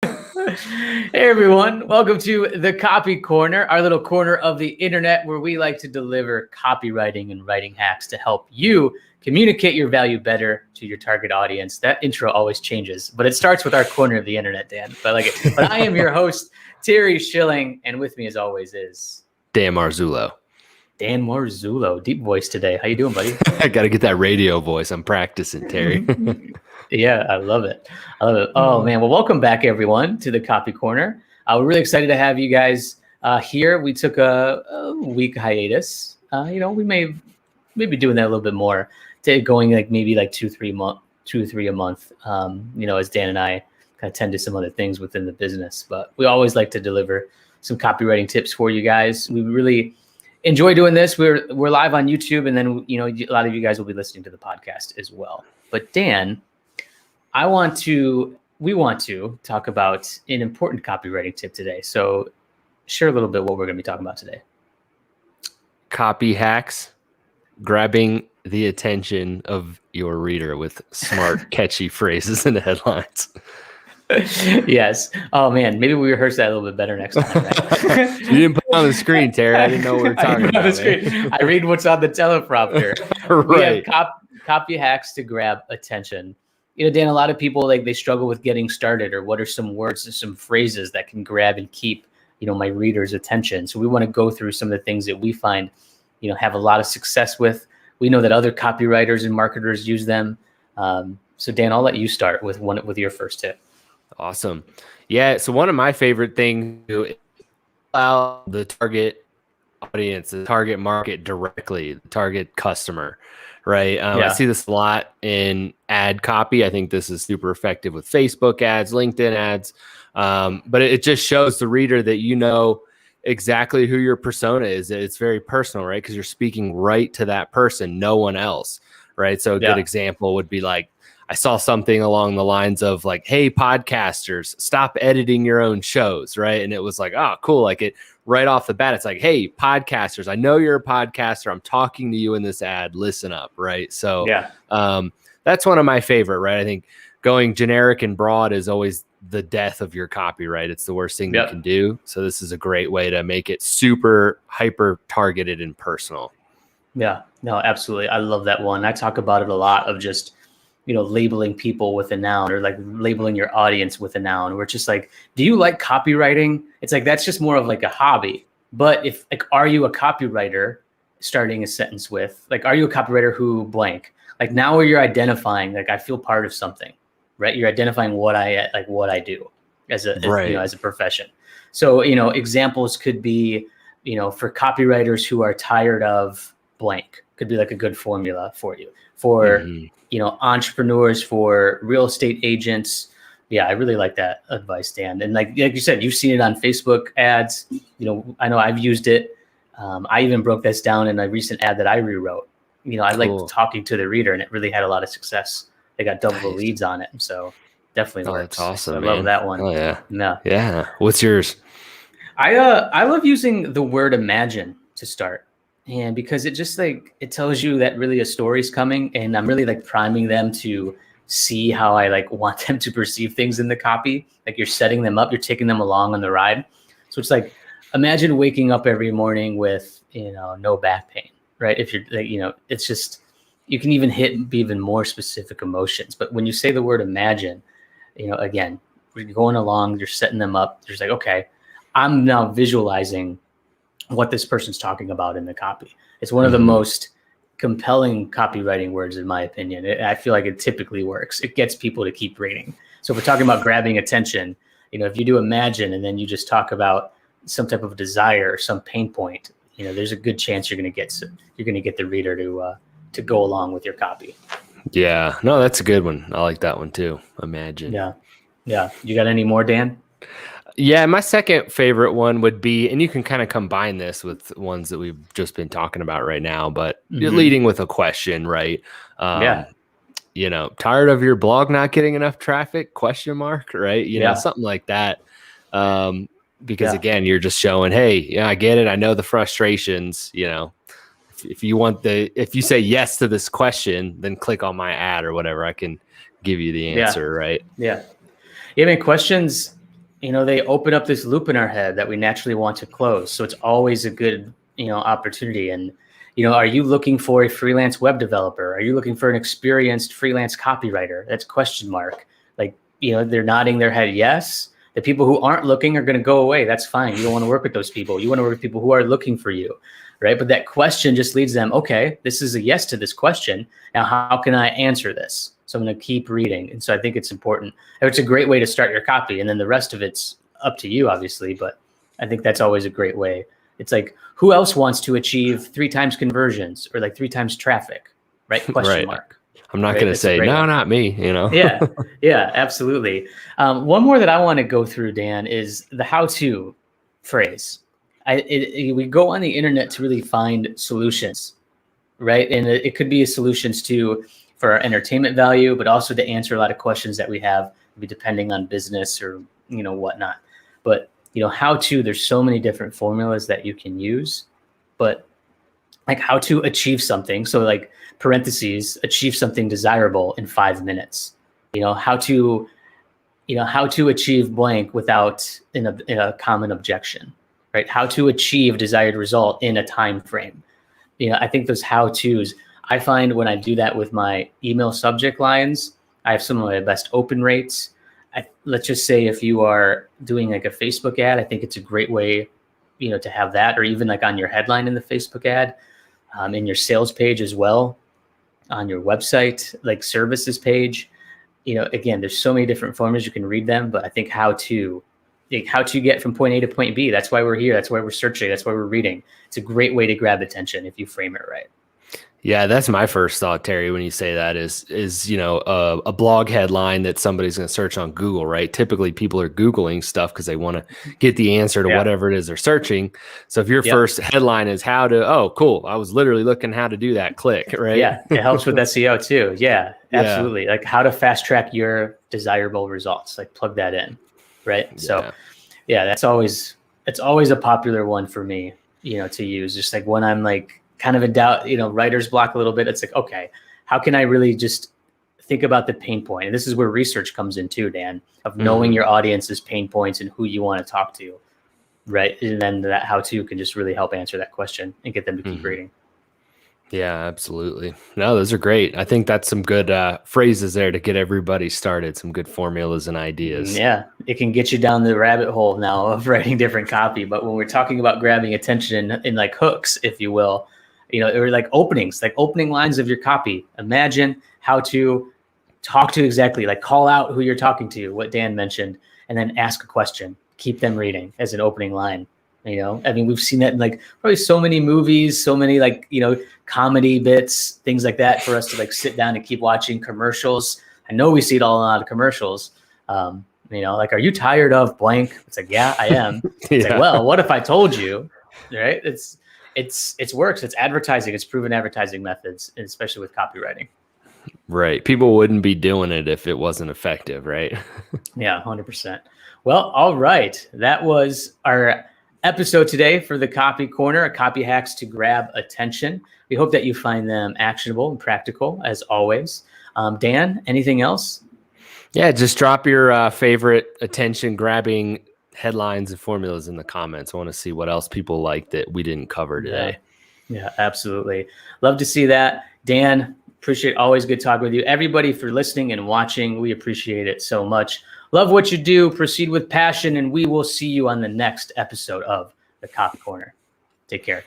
Hey everyone, welcome to the Copy Corner, our little corner of the internet where we like to deliver copywriting and writing hacks to help you communicate your value better to your target audience. That intro always changes, but it starts with our corner of the internet, Dan. But I like it. But I am your host, Terry Schilling, and with me as always is Dan Marzullo. Dan Marzullo, deep voice today. How you doing, buddy? I got to get that radio voice. I'm practicing, Terry. Yeah, I love it. Oh, man. Well, welcome back, everyone, to the Copy Corner. We're really excited to have you guys here. We took a week hiatus. We may be doing that a little bit more, going like maybe like 2 or 3 a month, as Dan and I kind of tend to some other things within the business. But we always like to deliver some copywriting tips for you guys. We really enjoy doing this. We're live on YouTube, and then, a lot of you guys will be listening to the podcast as well. But Dan, we want to talk about an important copywriting tip today. So share a little bit what we're going to be talking about today. Copy hacks, grabbing the attention of your reader with smart, catchy phrases in the headlines. Yes. Oh man, maybe we rehearse that a little bit better next time. Right? You didn't put it on the screen, Terry. I didn't know what we were talking about. I read what's on the teleprompter. Right. We have copy hacks to grab attention. Dan, a lot of people they struggle with getting started, or what are some words and some phrases that can grab and keep, my reader's attention. So we want to go through some of the things that we find, have a lot of success with. We know that other copywriters and marketers use them. So Dan, I'll let you start with your first tip. Awesome. Yeah. So one of my favorite things is allow the target audience, the target market directly, the target customer. Right. I see this a lot in ad copy. I think this is super effective with Facebook ads, LinkedIn ads. But it just shows the reader that exactly who your persona is. It's very personal, right? Because you're speaking right to that person, no one else. Right. So a good example would be like, I saw something along the lines of like, hey, podcasters, stop editing your own shows. Right. And it was like, oh, cool. Like it right off the bat, it's like, hey, podcasters, I know you're a podcaster. I'm talking to you in this ad. Listen up. Right. So that's one of my favorite. Right. I think going generic and broad is always the death of your copyright. It's the worst thing you can do. So this is a great way to make it super hyper targeted and personal. Yeah, no, absolutely. I love that one. I talk about it a lot of just, labeling people with a noun, or like labeling your audience with a noun, where it's just like, do you like copywriting? It's like, that's just more of like a hobby. But if like, are you a copywriter, starting a sentence with like, are you a copywriter who blank? Like now where you're identifying, like, I feel part of something, right? You're identifying what I do as a profession. So, examples could be, for copywriters who are tired of blank, could be like a good formula for you. For, entrepreneurs, for real estate agents. Yeah, I really like that advice, Dan. And like you said, you've seen it on Facebook ads. I know I've used it. I even broke this down in a recent ad that I rewrote. I like talking to the reader, and it really had a lot of success. They got double the leads on it. So definitely works. That's awesome. So I man. love that one. Oh yeah. No. Yeah. What's yours? I love using the word imagine to start. And because it just it tells you that really a story's coming, and I'm really like priming them to see how I like want them to perceive things in the copy. Like you're setting them up, you're taking them along on the ride. So it's like, imagine waking up every morning with, no back pain, right? If you're like, it's just, you can even be even more specific emotions. But when you say the word imagine, again, you're going along, you're setting them up. There's like, okay, I'm now visualizing what this person's talking about in the copy. It's one of the most compelling copywriting words, in my opinion. I feel like it typically works. It gets people to keep reading. So if we're talking about grabbing attention, if you do imagine and then you just talk about some type of desire or some pain point, there's a good chance you're going to get the reader to go along with your copy. Yeah, no, that's a good one. I like that one too. Imagine. Yeah. You got any more, Dan? Yeah, my second favorite one would be, and you can kind of combine this with ones that we've just been talking about right now, but you're leading with a question, right? Tired of your blog not getting enough traffic? ? Right? Something like that. Because again, you're just showing, hey, I get it. I know the frustrations, if you say yes to this question, then click on my ad or whatever, I can give you the answer, right? Yeah. I mean, questions they open up this loop in our head that we naturally want to close. So it's always a good, opportunity. And, are you looking for a freelance web developer? Are you looking for an experienced freelance copywriter? That's question mark. Like, they're nodding their head yes. The people who aren't looking are going to go away. That's fine. You don't want to work with those people. You want to work with people who are looking for you, right? But that question just leads them, okay, this is a yes to this question. Now, how can I answer this? So I'm going to keep reading. And so I think it's important. It's a great way to start your copy. And then the rest of it's up to you, obviously. But I think that's always a great way. It's like, who else wants to achieve 3 times conversions or like 3 times traffic, right? Question mark. I'm not going to say, no, not me, Yeah, absolutely. One more that I want to go through, Dan, is the how-to phrase. We go on the internet to really find solutions, right? And it could be solutions for our entertainment value, but also to answer a lot of questions that we have, maybe depending on business or, whatnot. But, there's so many different formulas that you can use, but like how to achieve something. So like parentheses, achieve something desirable in 5 minutes, how to achieve blank without in a common objection, right? How to achieve desired result in a time frame. I think those how-tos, I find when I do that with my email subject lines, I have some of my best open rates. Let's just say if you are doing like a Facebook ad, I think it's a great way, to have that, or even like on your headline in the Facebook ad, in your sales page as well, on your website, like services page. Again, there's so many different formulas, you can read them, but I think how to get from point A to point B. That's why we're here. That's why we're searching. That's why we're reading. It's a great way to grab attention if you frame it right. Yeah, that's my first thought, Terry, when you say that is a blog headline that somebody's going to search on Google, right? Typically people are Googling stuff because they want to get the answer to whatever it is they're searching. So if your first headline is oh, cool, I was literally looking how to do that, click, right? Yeah, it helps with SEO too. Yeah, absolutely. Like how to fast track your desirable results, like plug that in, right? So it's always a popular one for me, to use, just like when I'm like, kind of in doubt, writer's block a little bit. It's like, okay, how can I really just think about the pain point? And this is where research comes in too, Dan, of knowing your audience's pain points and who you want to talk to, right? And then that how-to can just really help answer that question and get them to keep reading. Yeah, absolutely. No, those are great. I think that's some good phrases there to get everybody started, some good formulas and ideas. Yeah, it can get you down the rabbit hole now of writing different copy. But when we're talking about grabbing attention in like hooks, if you will, or like openings, like opening lines of your copy. Imagine how to talk to exactly, like call out who you're talking to, what Dan mentioned, and then ask a question, keep them reading as an opening line. I mean, we've seen that in like probably so many movies, so many like, comedy bits, things like that for us to like sit down and keep watching commercials. I know we see it all in a lot of commercials. Like, are you tired of blank? It's like, yeah, I am. It's like, well, what if I told you, right? It works. It's advertising. It's proven advertising methods, especially with copywriting. Right. People wouldn't be doing it if it wasn't effective, right? Yeah, 100%. Well, all right. That was our episode today for the Copy Corner, copy hacks to grab attention. We hope that you find them actionable and practical as always. Dan, anything else? Yeah, just drop your favorite attention grabbing headlines and formulas in the comments. I want to see what else people like that we didn't cover today. Yeah, absolutely. Love to see that. Dan, appreciate always good talking with you. Everybody for listening and watching. We appreciate it so much. Love what you do. Proceed with passion, and we will see you on the next episode of the Copy Corner. Take care.